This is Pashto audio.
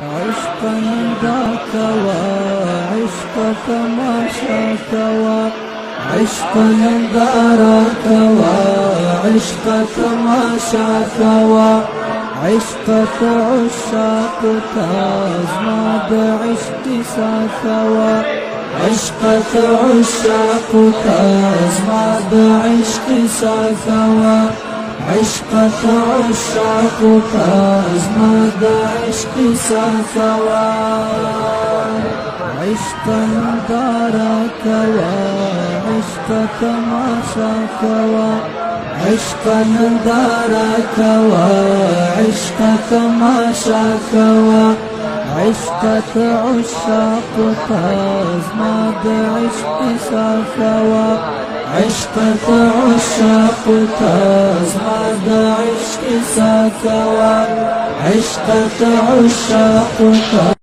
عشقا ذاك وعشقك ما شاك عشقا ذاك وعشقك ما شاك عشقك عشاق تازماد عشق ساكوا عشقك عشاق تازماد عشق ساكوا عشقك عشاق تازماد عشق ساكوا عشقا دارك وعشقك ما شاكوا عشقا دارك وعشقك ما شاكوا عشقك عشاق تازماد عشق ساكوا عشقك عشاق تازماد عشق ساكوا عشقك عشاق